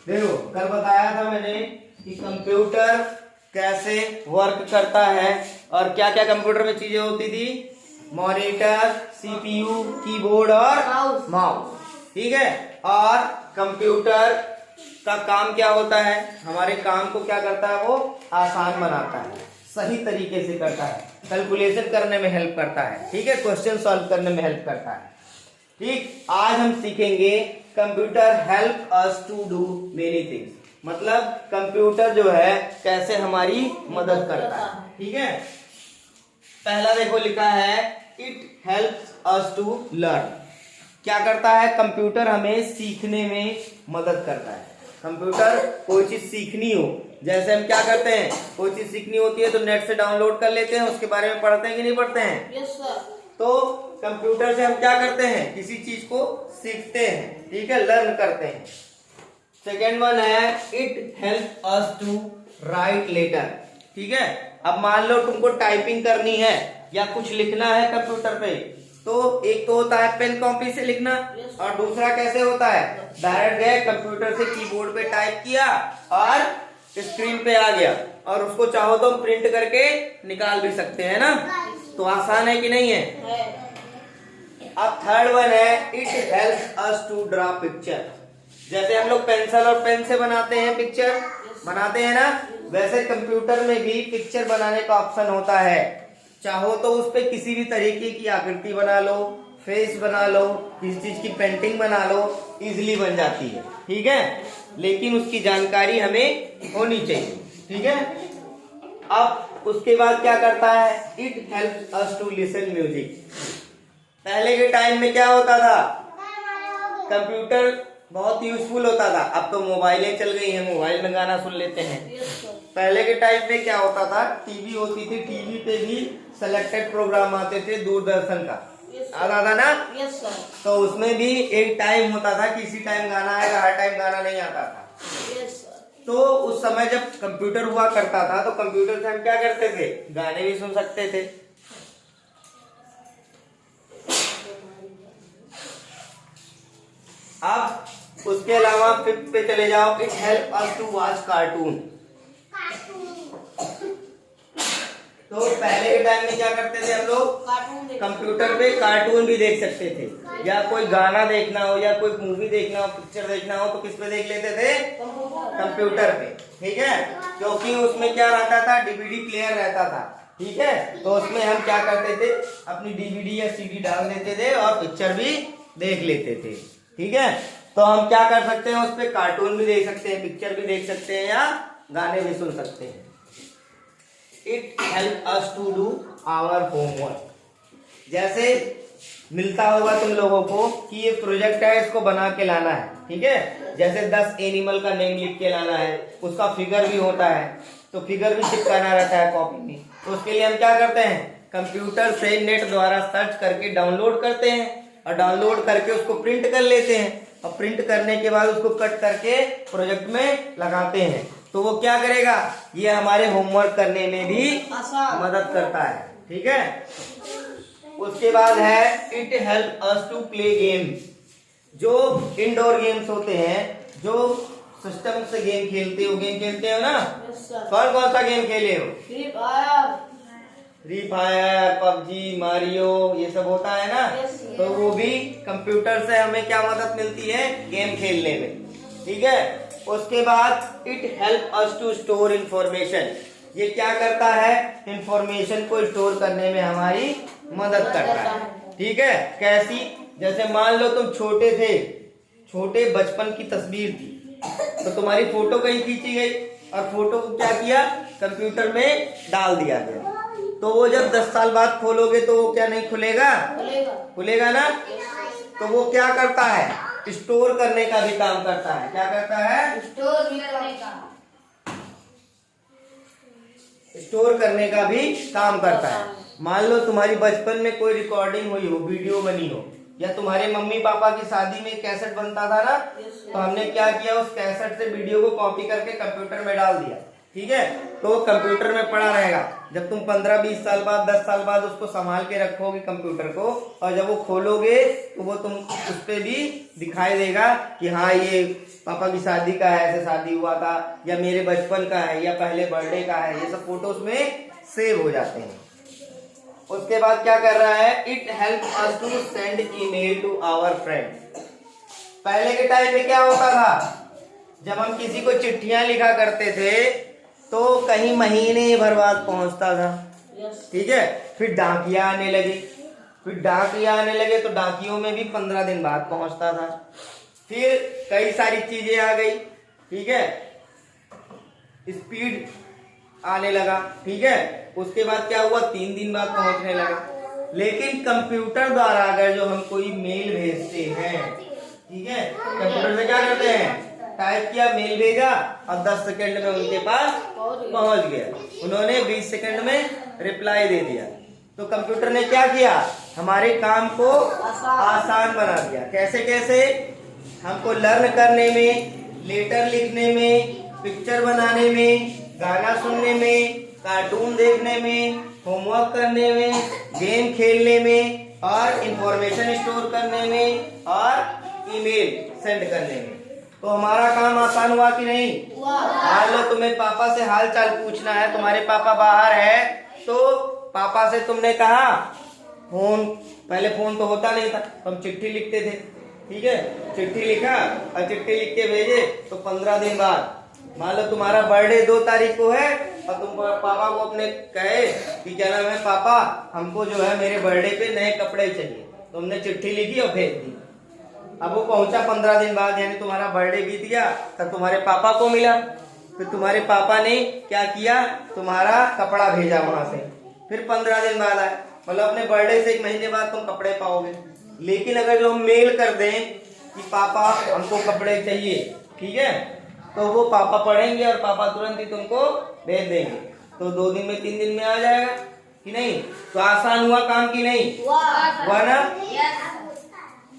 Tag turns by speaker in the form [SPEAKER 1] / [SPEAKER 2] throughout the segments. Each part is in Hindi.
[SPEAKER 1] देखो कल बताया था मैंने कि कंप्यूटर कैसे वर्क करता है और क्या क्या कंप्यूटर में चीजें होती थी। मॉनिटर, सीपीयू, कीबोर्ड और माउस। ठीक है। और कंप्यूटर का काम क्या होता है, हमारे काम को क्या करता है, वो आसान बनाता है, सही तरीके से करता है, कैलकुलेशन करने में हेल्प करता है। ठीक है, क्वेश्चन सॉल्व करने में हेल्प करता है। ठीक, आज हम सीखेंगे computer help us to do many things, मतलब कंप्यूटर जो है कैसे हमारी मदद करता है। ठीक है, पहला देखो लिखा है it helps us to learn. क्या करता है कंप्यूटर, हमें सीखने में मदद करता है। कंप्यूटर कोई चीज सीखनी हो, जैसे हम क्या करते हैं, कोई चीज सीखनी होती है तो नेट से डाउनलोड कर लेते हैं, उसके बारे में पढ़ते हैं कि नहीं पढ़ते हैं।
[SPEAKER 2] Yes sir.
[SPEAKER 1] तो कंप्यूटर से हम क्या करते हैं, किसी चीज को सीखते हैं। ठीक है, लर्न करते हैं। सेकेंड वन है it help us to write letter. ठीक है, अब मान लो तुमको टाइपिंग करनी है या कुछ लिखना है कंप्यूटर पे, तो एक तो होता है पेन कॉपी से लिखना, और दूसरा कैसे होता है, डायरेक्ट गए कंप्यूटर से कीबोर्ड पे टाइप किया और स्क्रीन पे आ गया, और उसको चाहो तो हम प्रिंट करके निकाल भी सकते हैं ना। तो आसान है कि नहीं है। अब थर्ड वन है it helps us to draw picture. जैसे हम लोग पेंसिल और पेन से बनाते हैं, पिक्चर बनाते हैं ना, वैसे कंप्यूटर में भी पिक्चर बनाने का ऑप्शन होता है। चाहो तो उस पे किसी भी तरीके की आकृति बना लो, फेस बना लो, किसी चीज की पेंटिंग बना लो, इजीली बन जाती है। ठीक है, लेकिन उसकी जानकारी हमें होनी चाहिए। ठीक है, अब उसके बाद क्या करता है, it helps us to listen music. पहले के टाइम में क्या होता था, कंप्यूटर बहुत यूजफुल होता था, अब तो मोबाइलें चल गई हैं, मोबाइल में गाना सुन लेते हैं। पहले के टाइम में क्या होता था, टीवी होती थी, टीवी पे भी सिलेक्टेड प्रोग्राम आते थे दूरदर्शन का, याद आता ना।
[SPEAKER 2] Yes sir.
[SPEAKER 1] तो उसमें भी एक टाइम होता था, किसी टाइम गाना आएगा, हर टाइम गाना नहीं आता था।
[SPEAKER 2] Yes sir.
[SPEAKER 1] तो उस समय जब कंप्यूटर हुआ करता था तो कंप्यूटर से हम क्या करते थे, गाने भी सुन सकते थे। अब उसके अलावा फिफ्थ पे चले जाओ, it help us to watch cartoon. तो पहले के टाइम में क्या करते थे हम लोग, कंप्यूटर पे कार्टून भी देख सकते थे, या कोई गाना देखना हो या कोई मूवी देखना हो, पिक्चर देखना हो, तो किस पे देख लेते थे, कंप्यूटर पे। ठीक है, क्योंकि उसमें क्या रहता था, डीवीडी प्लेयर रहता था। ठीक है, तो उसमें हम क्या करते थे, अपनी डीवीडी या सीडी डाल देते थे और पिक्चर भी देख लेते थे। ठीक है, तो हम क्या कर सकते हैं, उस पे कार्टून भी देख सकते हैं, पिक्चर भी देख सकते हैं, या गाने भी सुन सकते हैं। It help us to do our homework. जैसे मिलता होगा तुम लोगों को कि ये प्रोजेक्ट है, इसको बना के लाना है। ठीक है, जैसे 10 एनिमल का नेम लिख के लाना है, उसका फिगर भी होता है, तो फिगर भी चिपकाना रहता है कॉपी में। तो उसके लिए हम क्या करते हैं, कंप्यूटर से नेट द्वारा सर्च करके डाउनलोड करते हैं, और डाउनलोड करके उसको प्रिंट कर लेते हैं, और प्रिंट करने के बाद उसको कट करके प्रोजेक्ट में लगाते हैं। तो वो क्या करेगा, ये हमारे होमवर्क करने में भी मदद करता है। ठीक है, उसके बाद है it help us to play game. जो इंडोर गेम्स होते हैं, जो सिस्टम से गेम खेलते हो, गेम खेलते हो ना, कौन कौन सा गेम खेले हो, फ्री फायर, पबजी, मारियो, ये सब होता है ना। तो वो भी कंप्यूटर से हमें क्या मदद मिलती है, गेम खेलने में। ठीक है, उसके बाद it help us to store information. ये क्या करता है, इंफॉर्मेशन को स्टोर करने में हमारी मदद करता है। ठीक है, कैसी, जैसे मान लो तुम छोटे थे, छोटे बचपन की तस्वीर थी, तो तुम्हारी फोटो कहीं खींची गई और फोटो को क्या किया, कंप्यूटर में डाल दिया गया। तो वो जब 10 साल बाद खोलोगे तो वो क्या नहीं खुलेगा, खुलेगा ना। तो वो क्या करता है, स्टोर करने का भी काम करता है। क्या करता है,
[SPEAKER 2] स्टोर करने का,
[SPEAKER 1] स्टोर करने का भी काम करता है। मान लो तुम्हारी बचपन में कोई रिकॉर्डिंग हुई हो, वीडियो बनी हो, या तुम्हारे मम्मी पापा की शादी में कैसेट बनता था ना, तो हमने क्या किया, उस कैसेट से वीडियो को कॉपी करके कंप्यूटर में डाल दिया। ठीक है, तो वो कंप्यूटर में पड़ा रहेगा। जब तुम 15-20 साल बाद, 10 साल बाद उसको संभाल के रखोगे कंप्यूटर को, और जब वो खोलोगे तो वो तुम उस पे भी दिखाई देगा कि हाँ ये पापा की शादी का है, ऐसे शादी हुआ था, या मेरे बचपन का है, या पहले बर्थडे का है, ये सब फोटो उसमें सेव हो जाते हैं। उसके बाद क्या कर रहा है, it help us to send email to our friend. पहले के टाइम में क्या होता था, जब हम किसी को चिट्ठियां लिखा करते थे तो कहीं महीने भर बाद पहुंचता था, ठीक है। फिर डाकिया आने लगे, तो डाकियों में भी 15 दिन बाद पहुंचता था। फिर कई सारी चीजें आ गई, ठीक है, स्पीड आने लगा, ठीक है। उसके बाद क्या हुआ, 3 दिन बाद पहुंचने लगा। लेकिन कंप्यूटर द्वारा अगर जो हम कोई मेल भेजते हैं, ठीक है, कंप्यूटर से क्या करते हैं, टाइप किया, मेल भेजा और 10 सेकंड में उनके पास पहुंच गया। उन्होंने 20 सेकंड में रिप्लाई दे दिया। तो कंप्यूटर ने क्या किया, हमारे काम को आसान बना दिया। कैसे कैसे, हमको लर्न करने में, लेटर लिखने में, पिक्चर बनाने में, गाना सुनने में, कार्टून देखने में, होमवर्क करने में, गेम खेलने में, और इंफॉर्मेशन स्टोर करने में, और ईमेल सेंड करने में। तो हमारा काम आसान हुआ कि नहीं? मान लो तुम्हें पापा से हाल चाल पूछना है, तुम्हारे पापा बाहर है, तो पापा से तुमने कहा फोन, पहले फोन तो होता नहीं था, हम चिट्ठी लिखते थे, ठीक है, चिट्ठी लिखा और चिट्ठी लिख के भेजे, तो 15 दिन बाद, मान लो तुम्हारा बर्थडे 2 तारीख को है और तुम पापा को अपने कहे कि क्या नाम है, पापा हमको जो है मेरे बर्थडे पे नए कपड़े चाहिए, तुमने चिट्ठी लिखी और भेज दी। अब वो पहुंचा 15 दिन बाद, यानी तुम्हारा बर्थडे बीत गया, तब तुम्हारे पापा को मिला। फिर तुम्हारे पापा ने क्या किया, तुम्हारा कपड़ा भेजा वहां से। फिर 15 दिन बाद आए, मतलब अपने बर्थडे से 1 महीने बाद तुम कपड़े पाओगे। लेकिन अगर जो हम मेल कर दें कि पापा हमको कपड़े चाहिए, ठीक है, तो वो पापा पढ़ेंगे और पापा तुरंत ही तुमको भेज देंगे। तो 2 दिन में 3 दिन में आ जाएगा कि नहीं? तो आसान हुआ काम की नहीं हुआ ना?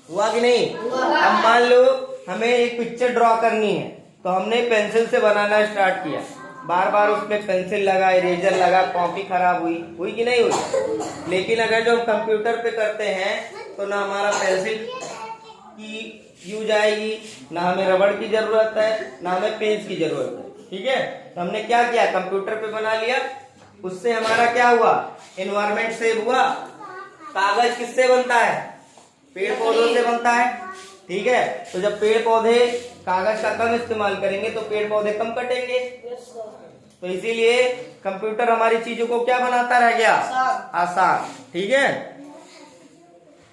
[SPEAKER 1] हुआ कि नहीं? अब मान लो हमें एक पिक्चर ड्रॉ करनी है, तो हमने पेंसिल से बनाना स्टार्ट किया, बार बार उसमें पेंसिल लगा, इरेजर लगा, कॉपी खराब हुई कि नहीं हुई? लेकिन अगर जो हम कंप्यूटर पे करते हैं तो ना हमारा पेंसिल की यूज आएगी, ना हमें रबड़ की जरूरत है, ना हमें पेज की जरूरत है, ठीक है। तो हमने क्या किया, कंप्यूटर पे बना लिया, उससे हमारा क्या हुआ, एनवायरमेंट सेव हुआ। कागज किससे बनता है, पेड़ पौधों से बनता है, ठीक है। तो जब पेड़ पौधे कागज का कम इस्तेमाल करेंगे तो पेड़ पौधे कम कटेंगे। तो इसीलिए कंप्यूटर हमारी चीजों को क्या बनाता रह गया, आसान, ठीक है।